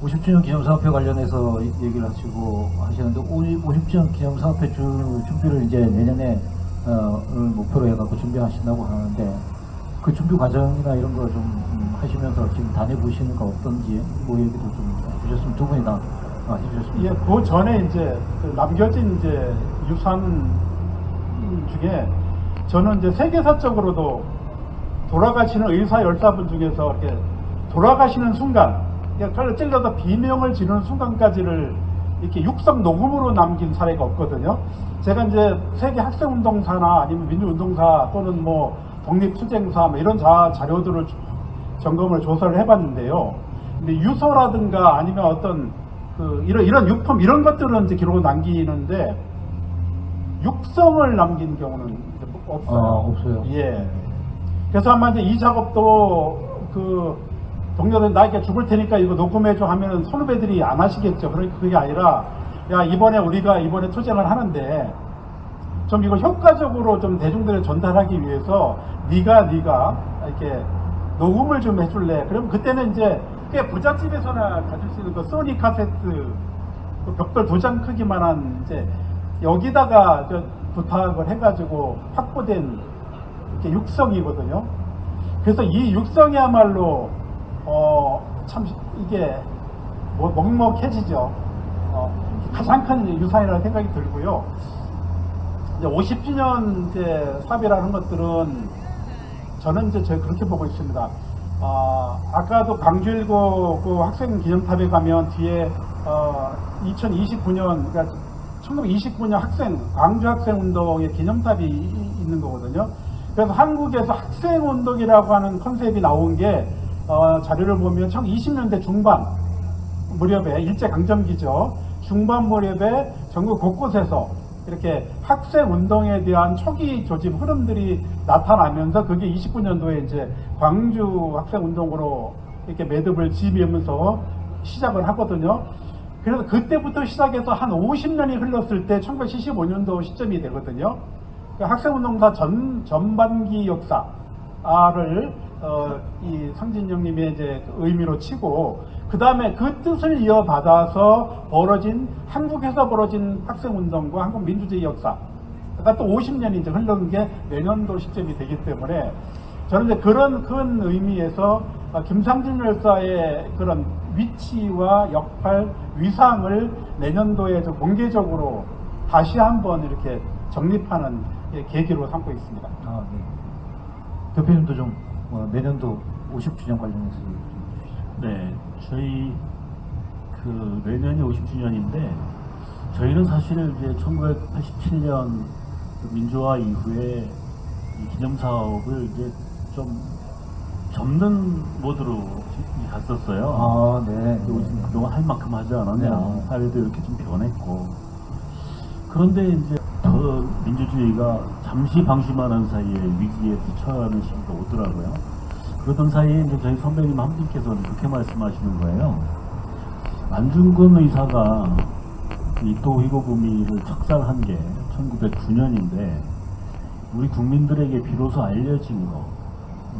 50주년 기념사업회 관련해서 얘기를 하시고 하시는데 50주년 기념사업회 준비를 이제 내년에 을 목표로 해갖고 준비하신다고 하는데 그 준비 과정이나 이런 거 좀 하시면서 지금 다녀보시는 거 어떤지 뭐 얘기도 좀 해주셨으면 두 분이 다 해주셨습니다. 예, 그 전에 이제 그 남겨진 이제 유산 중에 저는 이제 세계사적으로도 돌아가시는 의사 열사분 중에서 이렇게 돌아가시는 순간, 그러니까 찔러서 비명을 지르는 순간까지를 이렇게 육성 녹음으로 남긴 사례가 없거든요. 제가 이제 세계 학생운동사나 아니면 민주운동사 또는 뭐 독립투쟁사 뭐 이런 자료들을 점검을 조사를 해봤는데요. 근데 유서라든가 아니면 어떤 그 이런 유품 이런 것들은 이제 기록을 남기는데 육성을 남긴 경우는 이제 없어요. 없어요. 예. 그래서 아마 이제 이 작업도 그 동료들 나에게 죽을 테니까 이거 녹음해줘 하면은 선후배들이 안 하시겠죠. 그러니까 그게 아니라 야 우리가 이번에 투쟁을 하는데 좀 이거 효과적으로 좀 대중들에 전달하기 위해서 네가 이렇게 녹음을 좀 해줄래. 그럼 그때는 이제 꽤 부잣집에서나 가질 수 있는 그 소니 카세트 그 벽돌 2장 크기만한 이제 여기다가 부탁을 해가지고 확보된 이렇게 육성이거든요. 그래서 이 육성이야말로 참 이게 먹먹해지죠. 가장 큰 유산이라는 생각이 들고요. 이제 50주년 이제 사업이라는 것들은 저는 이제 제가 그렇게 보고 있습니다. 아까도 광주일고 그 학생 기념탑에 가면 뒤에 2029년 그러니까 1929년 광주 학생운동의 기념탑이 있는 거거든요. 그래서 한국에서 학생운동이라고 하는 컨셉이 나온 게 자료를 보면 1920년대 중반 무렵에 일제강점기죠. 중반 무렵에 전국 곳곳에서 이렇게 학생운동에 대한 초기 조짐 흐름들이 나타나면서 그게 29년도에 이제 광주 학생운동으로 이렇게 매듭을 지으면서 시작을 하거든요. 그래서 그때부터 시작해서 한 50년이 흘렀을 때 1975년도 시점이 되거든요. 학생운동사 전반기 역사를 이 상진영님의 이제 의미로 치고 그 다음에 그 뜻을 이어받아서 한국에서 벌어진 학생운동과 한국 민주주의 역사가 또 50년이 이제 흐른 게 내년도 시점이 되기 때문에 저는 이제 그런 큰 의미에서 김상진 열사의 그런 위치와 역할, 위상을 내년도에 좀 공개적으로 다시 한번 이렇게 정립하는 계기로 삼고 있습니다. 네. 대표님도 좀 내년도 50주년 관련해서 얘기 좀 해주시죠. 네, 저희 그 내년이 50주년인데 저희는 사실 이제 1987년 민주화 이후에 이 기념사업을 이제 좀 접는 모드로 갔었어요. 네. 그동안 할 만큼 하지 않았냐. 네. 사회도 이렇게 좀 변했고. 그런데 이제 더 민주주의가 잠시 방심하는 사이에 위기에 처하는 시기가 오더라고요. 그러던 사이에 이제 저희 선배님 한 분께서는 그렇게 말씀하시는 거예요. 안중근 의사가 이 도의고구미를 척살한 게 1909년인데 우리 국민들에게 비로소 알려진 거,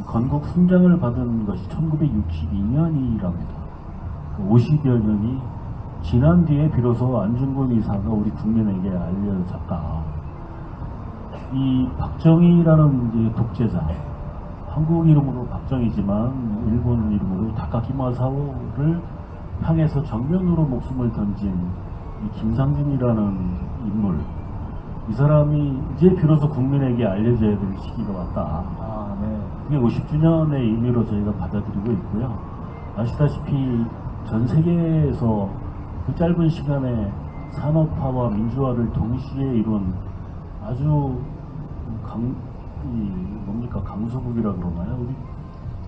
건국 훈장을 받은 것이 1962년이랍니다. 50여 년이 지난 뒤에 비로소 안중근 의사가 우리 국민에게 알려졌다. 이 박정희라는 이제 독재자, 한국 이름으로 박정희지만 일본 이름으로 다카키 마사오를 향해서 정면으로 목숨을 던진 이 김상진이라는 인물, 이 사람이 이제 비로소 국민에게 알려져야 될 시기가 왔다. 네. 그게 50주년의 의미로 저희가 받아들이고 있고요. 아시다시피 전 세계에서 그 짧은 시간에 산업화와 민주화를 동시에 이룬 아주 강소국이라 그러나요? 우리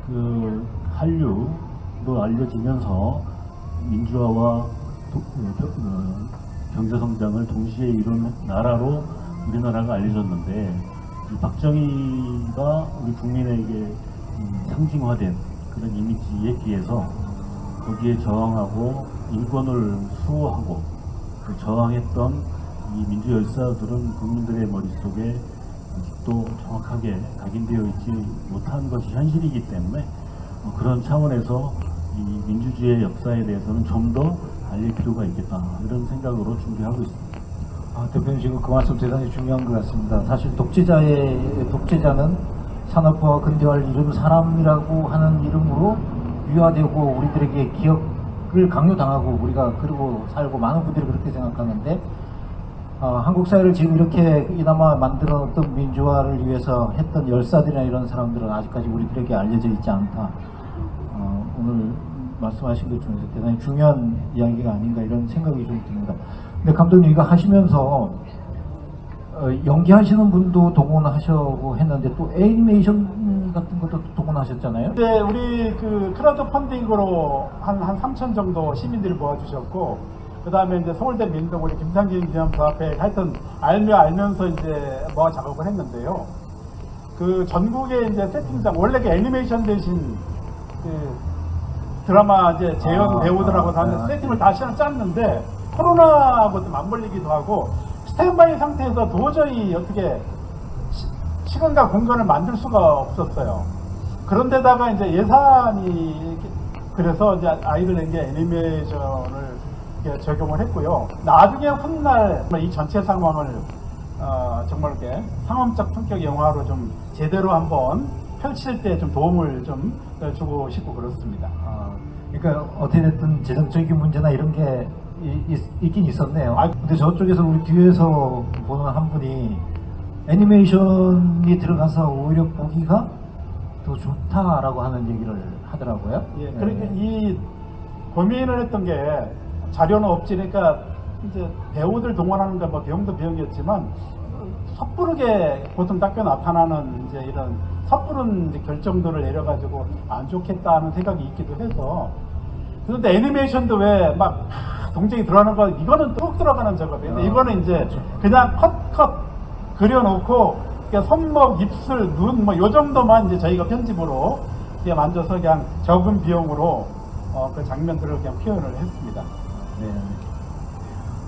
그 한류로 알려지면서 민주화와 경제성장을 동시에 이룬 나라로 우리나라가 알려졌는데 이 박정희가 우리 국민에게 상징화된 그런 이미지에 비해서 거기에 저항하고 인권을 수호하고 그 저항했던 이 민주 열사들은 국민들의 머릿속에 아직도 정확하게 각인되어 있지 못한 것이 현실이기 때문에 그런 차원에서 이 민주주의의 역사에 대해서는 좀 더 알릴 필요가 있겠다 이런 생각으로 준비하고 있습니다. 대표님 지금 그 말씀 대단히 중요한 것 같습니다. 사실 독재자는 산업화와 근대화를 이룬 사람이라고 하는 이름으로 유화되고 우리들에게 기억을 강요당하고 우리가 그러고 살고 많은 분들이 그렇게 생각하는데 한국 사회를 지금 이렇게 이나마 만들어놨던 민주화를 위해서 했던 열사들이나 이런 사람들은 아직까지 우리들에게 알려져 있지 않다. 오늘 말씀하신 것 중에서 대단히 중요한 이야기가 아닌가 이런 생각이 좀 듭니다. 근데 감독님 이거 하시면서 연기하시는 분도 동원하셔고 했는데 또 애니메이션 같은 것도 동원하셨잖아요. 근데 우리 그 크라우드 펀딩으로 한 3천 정도 시민들이 모아주셨고, 그 다음에 이제 서울대 민동 우리 김상진 기념사 앞에 하여튼 알면서 이제 모아 작업을 했는데요. 그 전국에 이제 세팅장, 원래 그 애니메이션 대신 그 드라마 이제 재현 배우들하고 다 세팅을 다시 짰는데 코로나하고 좀 맞물리기도 하고 스탠바이 상태에서 도저히 어떻게 시간과 공간을 만들 수가 없었어요. 그런데다가 이제 예산이 그래서 이제 아이들에게 애니메이션을 이렇게 적용을 했고요. 나중에 훗날 이 전체 상황을 정말 이렇게 상업적 성격 영화로 좀 제대로 한번 펼칠 때 좀 도움을 좀 주고 싶고 그렇습니다. 그러니까 어찌됐든 재정적인 문제나 이런 게 있긴 있었네요. 근데 저쪽에서 우리 뒤에서 보는 한 분이 애니메이션이 들어가서 오히려 보기가 더 좋다라고 하는 얘기를 하더라고요. 예, 그러니까 이 고민을 했던 게 자료는 없지, 그러니까 이제 배우들 동원하는 건 뭐 비용도 비용이었지만 섣부르게 보통 닦여 나타나는 이제 이런 섣부른 이제 결정들을 내려가지고 안 좋겠다는 생각이 있기도 해서. 그런데 애니메이션도 왜 막 동작이 들어가는 거, 이거는 뚝 들어가는 작업이에요. 이거는 이제 그냥 컷 그려놓고 그냥 손목, 입술, 눈 뭐 요 정도만 이제 저희가 편집으로 그냥 만져서 그냥 적은 비용으로 그 장면들을 그냥 표현을 했습니다. 네.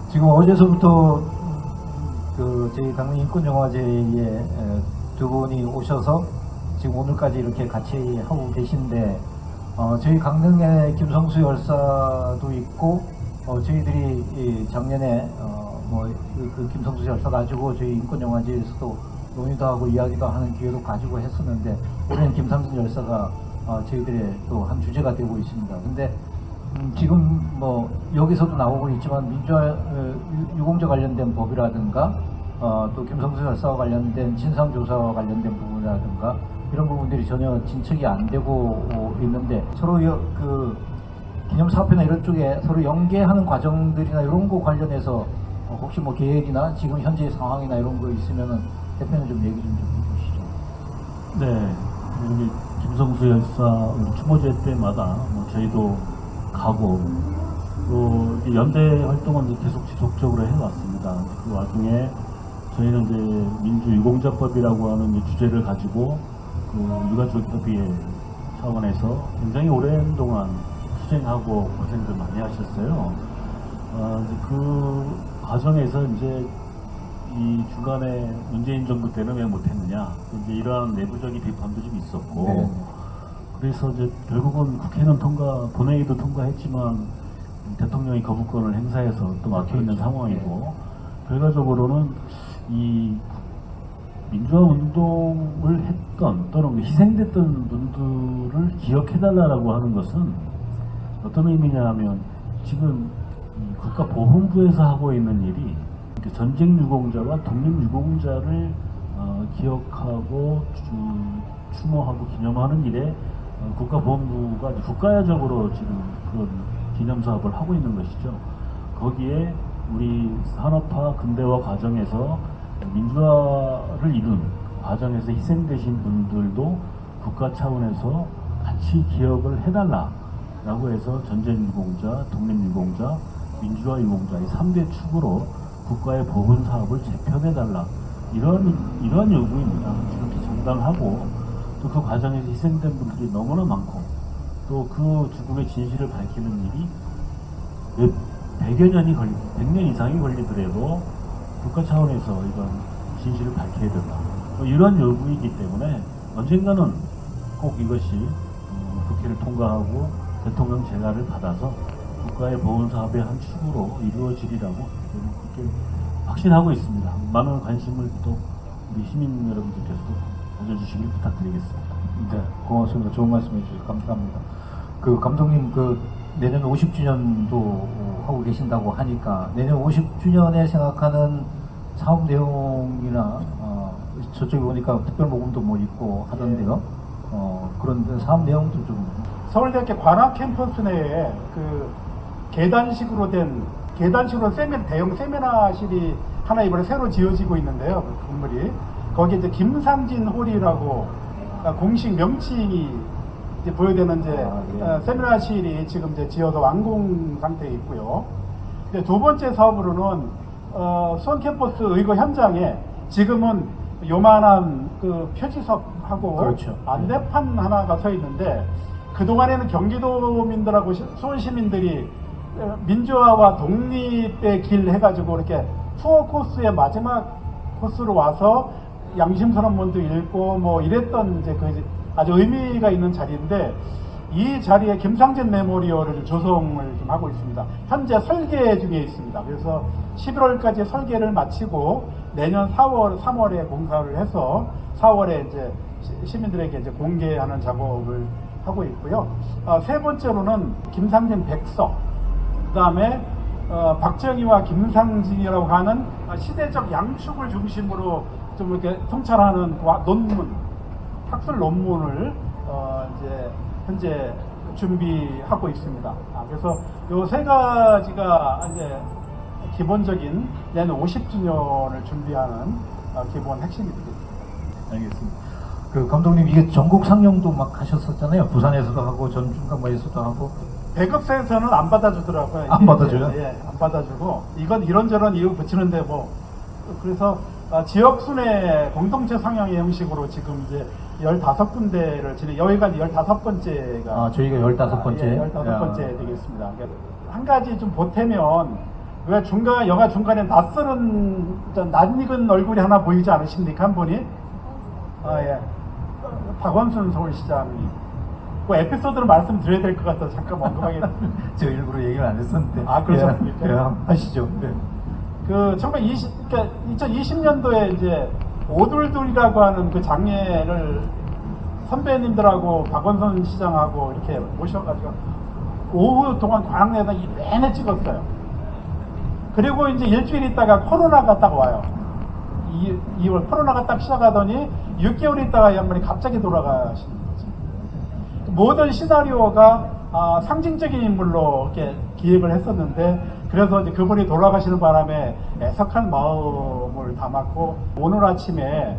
지금 어제서부터 그 저희 강릉인권영화제에 두 분이 오셔서 지금 오늘까지 이렇게 같이 하고 계신데 저희 강릉에 김성수 열사도 있고 저희들이 작년에 그 김성수 열사 가지고 저희 인권영화제에서도 논의도 하고 이야기도 하는 기회도 가지고 했었는데 올해는 김상진 열사가 저희들의 또 한 주제가 되고 있습니다. 근데 지금 뭐 여기서도 나오고 있지만 민주화 유공자 관련된 법이라든가 또 김성수 열사와 관련된 진상조사와 관련된 부분이라든가 이런 부분들이 전혀 진척이 안 되고 있는데 서로 그 기념사업회나 이런 쪽에 서로 연계하는 과정들이나 이런 거 관련해서 혹시 뭐 계획이나 지금 현재 상황이나 이런 거 있으면은 대표님 좀 얘기 좀 해주시죠. 네, 여기 김성수 열사 추모제 때마다 뭐 저희도 가고 또 연대 활동은 계속 지속적으로 해왔습니다. 그 와중에 저희는 이제 민주유공자법이라고 하는 이제 주제를 가지고 그 유가족협의회 차원에서 굉장히 오랜 동안 투쟁하고 고생들 많이 하셨어요. 그 과정에서 이제 이 중간에 문재인 정부 때는 왜 못했느냐, 이제 이러한 내부적인 비판도 좀 있었고, 네. 그래서 이제 결국은 국회는 본회의도 통과했지만 대통령이 거부권을 행사해서 또 막혀 있는 상황이고, 결과적으로는 이 민주화 운동을 했던 또는 희생됐던 분들을 기억해달라고 하는 것은 어떤 의미냐 하면 지금 국가보훈부에서 하고 있는 일이 전쟁 유공자와 독립 유공자를 기억하고 추모하고 기념하는 일에 국가보훈부가 국가적으로 지금 그런 기념사업을 하고 있는 것이죠. 거기에 우리 산업화 근대화 과정에서 민주화를 이룬 과정에서 희생되신 분들도 국가 차원에서 같이 기억을 해달라라고 해서 전쟁 유공자, 독립 유공자, 민주화 유공자 이 3대 축으로 국가의 보훈 사업을 재편해달라, 이러한 요구입니다. 그렇게 정당하고 또 그 과정에서 희생된 분들이 너무나 많고 또 그 죽음의 진실을 밝히는 일이 100년 이상이 걸리더라도 국가 차원에서 이건 진실을 밝혀야 된다. 이런 요구이기 때문에 언젠가는 꼭 이것이 국회를 통과하고 대통령 재가를 받아서 국가의 보건 사업의 한 축으로 이루어지리라고 그렇게 확신하고 있습니다. 많은 관심을 또 우리 시민 여러분들께서도 가져주시길 부탁드리겠습니다. 네, 고맙습니다. 좋은 말씀 해주셔서 감사합니다. 그 감독님 그 내년 50주년도 하고 계신다고 하니까 내년 50주년에 생각하는 사업 내용이나 저쪽에 보니까 특별 모금도 뭐 있고 하던데요. 그런 사업 내용도 좀 서울대학교 관악 캠퍼스 내에 그 계단식으로 대형 세미나실이 하나 이번에 새로 지어지고 있는데요. 그 건물이 거기에 이제 김상진 홀이라고 공식 명칭이 이제 보여되는 이제 예. 세미나실이 지금 이제 지어서 완공 상태에 있고요. 이제 두 번째 사업으로는 수원 캠퍼스 의거 현장에 지금은 요만한 그 표지석하고 그렇죠. 안내판 하나가 서 있는데 그동안에는 경기도민들하고 수원 시민들이 민주화와 독립의 길 해가지고 이렇게 투어 코스의 마지막 코스로 와서 양심선언문도 읽고 뭐 이랬던 이제 그 아주 의미가 있는 자리인데 이 자리에 김상진 메모리얼을 조성을 좀 하고 있습니다. 현재 설계 중에 있습니다. 그래서 11월까지 설계를 마치고 내년 3월에 공사를 해서 4월에 이제 시민들에게 이제 공개하는 작업을 하고 있고요. 세 번째로는 김상진 백석, 그 다음에 박정희와 김상진이라고 하는 시대적 양축을 중심으로 좀 이렇게 통찰하는 논문, 학술 논문을 이제 현재 준비하고 있습니다. 그래서 요 세 가지가 이제 기본적인 내년 50주년을 준비하는 기본 핵심이 되겠습니다. 알겠습니다. 그 감독님 이게 전국 상영도 막 하셨었잖아요. 부산에서도 하고 전중간모에서도 하고. 배급사에서는 안 받아주더라고요. 안 받아줘요? 예, 안 받아주고 이건 이런저런 이유 붙이는데 뭐 그래서 지역 순회 공동체 상영의 형식으로 지금 이제 15군데를 여기가 15번째가 저희가 15번째. 15번째 되겠습니다. 그러니까 한 가지 좀 보태면 왜 영화 중간에 낯익은 얼굴이 하나 보이지 않으십니까? 한 분이? 예. 박원순 서울시장이 그 에피소드를 말씀드려야 될 것 같아서 잠깐 언급하겠습니다. 저 일부러 얘기를 안 했었는데. 그러셨습니까? 예, 하시죠. 네. 그 2020년도에 이제 오돌돌이라고 하는 그 장례를 선배님들하고 박원순 시장하고 이렇게 모셔가지고 오후 동안 광화문에다 내내 찍었어요. 그리고 이제 일주일 있다가 코로나가 딱 와요. 2월 코로나가 딱 시작하더니 6개월 있다가 이 양반이 갑자기 돌아가시는 거지. 모든 시나리오가 상징적인 인물로 이렇게 기획을 했었는데 그래서 이제 그분이 돌아가시는 바람에 애석한 마음을 담았고 오늘 아침에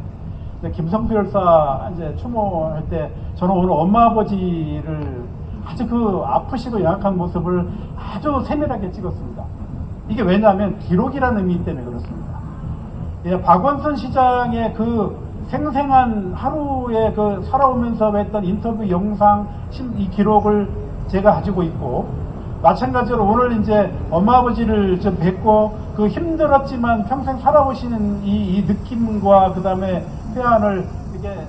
김성수 열사 이제 추모할 때 저는 오늘 엄마 아버지를 아주 그 아프시고 양악한 모습을 아주 세밀하게 찍었습니다. 이게 왜냐하면 기록이라는 의미 때문에 그렇습니다. 예, 박원순 시장의 그 생생한 하루에 그 살아오면서 했던 인터뷰 영상 이 기록을 제가 가지고 있고 마찬가지로 오늘 이제 엄마 아버지를 좀 뵙고 그 힘들었지만 평생 살아오시는 이 느낌과 그 다음에 표현을 이렇게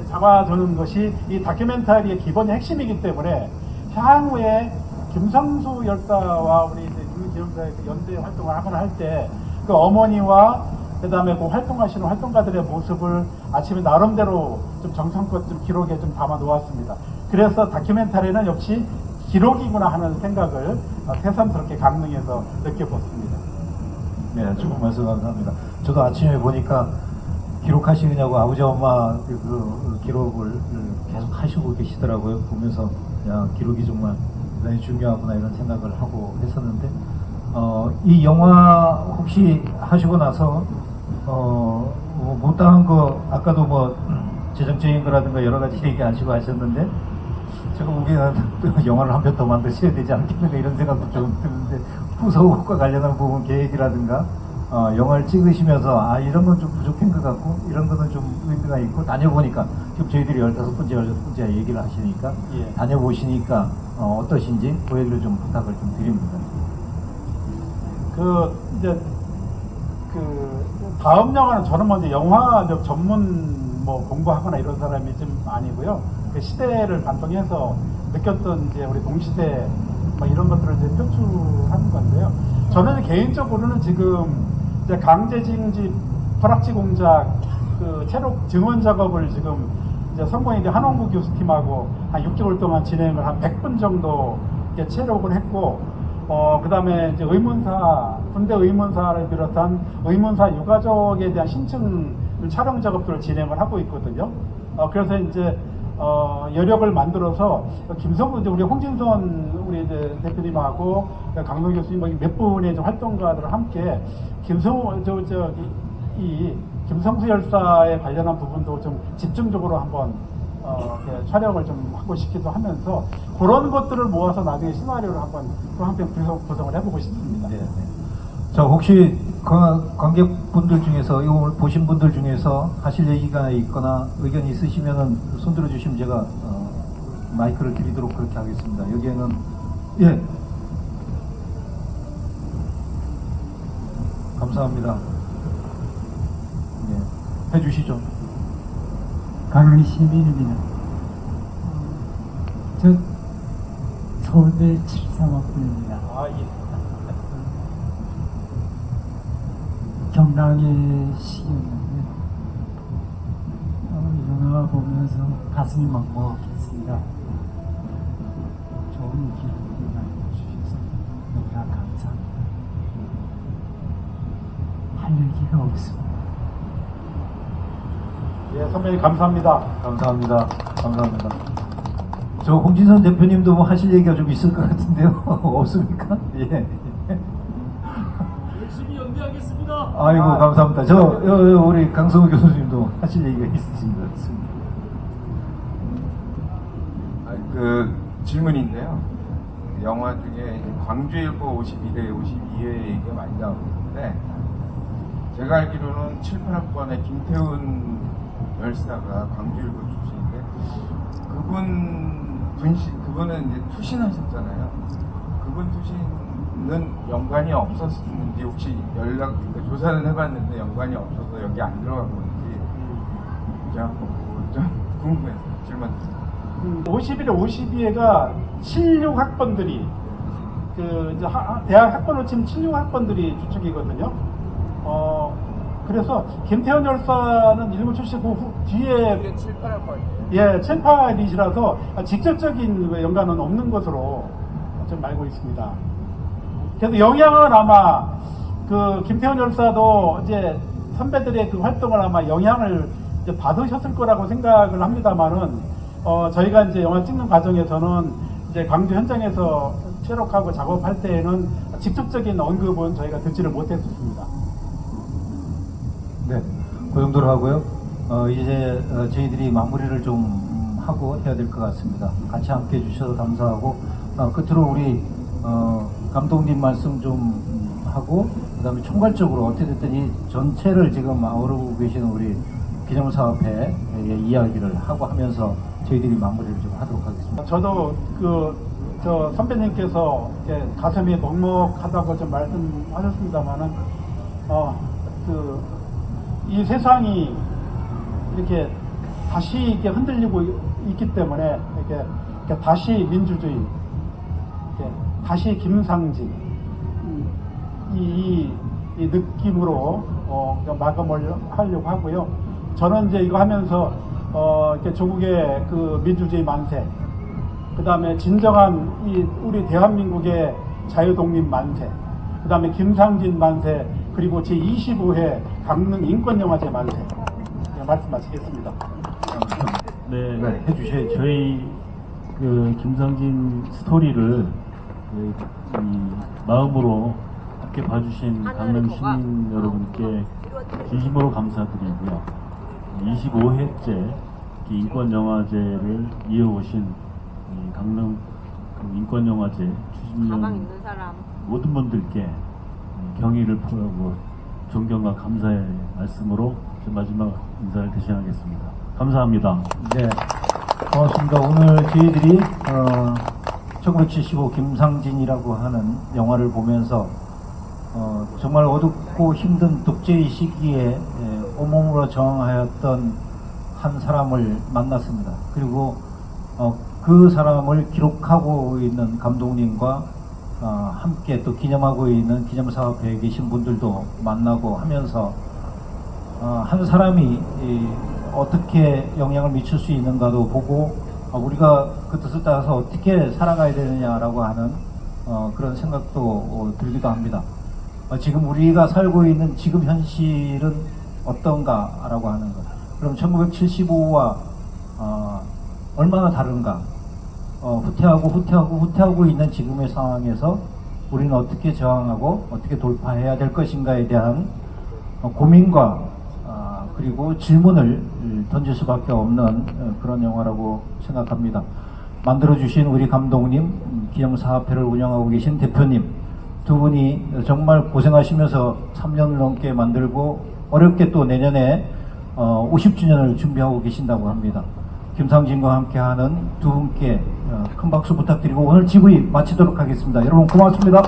잡아두는 것이 이 다큐멘터리의 기본의 핵심이기 때문에 향후에 김성수 열사와 우리 이제 김기영사의 그 연대 활동을 하거나 할 때 그 어머니와 그 다음에 그 활동하시는 활동가들의 모습을 아침에 나름대로 좀 정성껏 좀 기록에 좀 담아 놓았습니다. 그래서 다큐멘터리는 역시 기록이구나 하는 생각을 새삼스럽게 감명해서 느껴봤습니다. 네, 좋은 말씀 감사합니다. 저도 아침에 보니까 기록하시느냐고 아버지 엄마 그 기록을 계속 하시고 계시더라고요. 보면서 야 기록이 정말 대단히 중요하구나 이런 생각을 하고 했었는데 이 영화 혹시 하시고 나서 뭐 못다한 거 아까도 뭐 재정적인 거라든가 여러 가지 얘기하시고 하셨는데 제가 보기에는 영화를 한 편 더 만드셔야 되지 않겠는가 이런 생각도 좀 드는데 후속과 관련한 부분 계획이라든가 영화를 찍으시면서 이런 건 좀 부족한 것 같고 이런 거는 좀 의미가 있고 다녀보니까 지금 저희들이 16번째 얘기를 하시니까 예. 다녀보시니까 어떠신지 그 얘기를 좀 부탁을 좀 드립니다. 이제 다음 영화는 저는 먼저 영화적 전문 뭐 공부하거나 이런 사람이 좀 아니고요. 그 시대를 반영해서 느꼈던 이제 우리 동시대 뭐 이런 것들을 이제 표출하는 건데요. 저는 개인적으로는 지금 이제 강제징집, 허락지 공작, 그 체록 증언 작업을 지금 이제 성공회계 한원구 교수팀하고 한 6개월 동안 진행을 한 100분 정도 이렇게 체록을 했고, 그 다음에 이제 의문사, 군대 의문사를 비롯한 의문사 유가족에 대한 신청 촬영 작업들을 진행을 하고 있거든요. 그래서 이제 여력을 만들어서 김성우 이제 우리 홍진선 우리 이제 대표님하고 강동 교수님 몇 분의 활동가들과 함께 김성우 이 김성수 열사에 관련한 부분도 좀 집중적으로 한번 이렇게 촬영을 좀 하고 싶기도 하면서 그런 것들을 모아서 나중에 시나리오를 한번 또 한편 구성을 해보고 싶습니다. 네, 네. 자, 혹시 관객분들 중에서 이거 보신 분들 중에서 하실 얘기가 있거나 의견이 있으시면은 손 들어주시면 제가 마이크를 드리도록 그렇게 하겠습니다. 여기에는 예, 감사합니다. 예, 해주시죠. 강릉 시민입니다. 저 서울대 73학번입니다. 아, 예. 경랑의 시기였는데 이 영화 보면서 가슴이 먹먹했습니다. 좋은 기록을 남겨주셔서 너무나 감사합니다. 할 얘기가 없습니다. 예, 선배님 감사합니다. 감사합니다. 감사합니다. 저 홍진선 대표님도 뭐 하실 얘기가 좀 있을 것 같은데요. 없습니까? 예. 열심히 연기하겠습니다. 아이고, 감사합니다. 우리 강성우 교수님도 하실 얘기가 있으신 것 같습니다. 그 질문인데요. 영화 중에 이제 광주일보 51회, 52회 얘기가 많이 나오는데 제가 알기로는 7, 8학번에 김태훈 열사가 광주일보 출신인데 그분은 이제 투신하셨잖아요. 그분 투신은 연관이 없었는지 혹시 그러니까 조사는 해봤는데 연관이 없어서 여기 안 들어간 건지 좀 궁금해서 질문. 51회, 52회가 76학번들이 그 이제 대학 학번으로 치면 76학번들이 주축이거든요. 그래서 김태현 열사는 일본 출신 뒤에 7, 8학번이에요. 예, 7, 8이시라서 직접적인 연관은 없는 것으로 좀 알고 있습니다. 그래서 영향은 아마 그 김태현 열사도 이제 선배들의 그 활동을 아마 영향을 이제 받으셨을 거라고 생각을 합니다만은 저희가 이제 영화 찍는 과정에서는 이제 광주 현장에서 체록하고 작업할 때에는 직접적인 언급은 저희가 듣지를 못했습니다. 네, 그 정도로 하고요. 이제 저희들이 마무리를 좀 하고 해야 될 것 같습니다. 같이 함께 해주셔서 감사하고 끝으로 우리 감독님 말씀 좀 하고 그다음에 총괄적으로 어떻게 됐든 이 전체를 지금 아우르고 계시는 우리 기념사업회 이야기를 하고 하면서 저희들이 마무리를 좀 하도록 하겠습니다. 저도 저 선배님께서 이렇게 가슴이 먹먹하다고 좀 말씀하셨습니다만은 이 세상이 이렇게 다시 이렇게 흔들리고 있기 때문에 이렇게 다시 민주주의, 이렇게 다시 김상진 이 느낌으로 마감을 하려고 하고요. 저는 이제 이거 하면서 이렇게 조국의 그 민주주의 만세, 그 다음에 진정한 우리 대한민국의 자유독립 만세, 그 다음에 김상진 만세, 그리고 제25회 강릉 인권영화제 만세. 네, 말씀 마치겠습니다. 네, 네, 해주셔야죠. 저희 그 김상진 스토리를 이 마음으로 함께 봐주신 강릉 시민 여러분께 진심으로 감사드리고요. 25회째 인권영화제를 이어오신 이 강릉 인권영화제 추진위원 가방 있는 사람. 모든 분들께 경의를 표하고 존경과 감사의 말씀으로 제 마지막 인사를 대신하겠습니다. 감사합니다. 네, 고맙습니다. 오늘 저희들이 1975 김상진이라고 하는 영화를 보면서 정말 어둡고 힘든 독재의 시기에 온몸으로 저항하였던 한 사람을 만났습니다. 그리고 그 사람을 기록하고 있는 감독님과 함께 또 기념하고 있는 기념사업회에 계신 분들도 만나고 하면서 한 사람이 어떻게 영향을 미칠 수 있는가도 보고 우리가 그 뜻을 따라서 어떻게 살아가야 되느냐라고 하는 그런 생각도 들기도 합니다. 지금 우리가 살고 있는 지금 현실은 어떤가라고 하는 것. 그럼 1975와 얼마나 다른가? 후퇴하고 있는 지금의 상황에서 우리는 어떻게 저항하고 어떻게 돌파해야 될 것인가에 대한 고민과 그리고 질문을 던질 수밖에 없는 그런 영화라고 생각합니다. 만들어주신 우리 감독님, 기념사업회를 운영하고 계신 대표님 두 분이 정말 고생하시면서 3년을 넘게 만들고 어렵게 또 내년에 50주년을 준비하고 계신다고 합니다. 김상진과 함께하는 두 분께 큰 박수 부탁드리고 오늘 GV 마치도록 하겠습니다. 여러분 고맙습니다.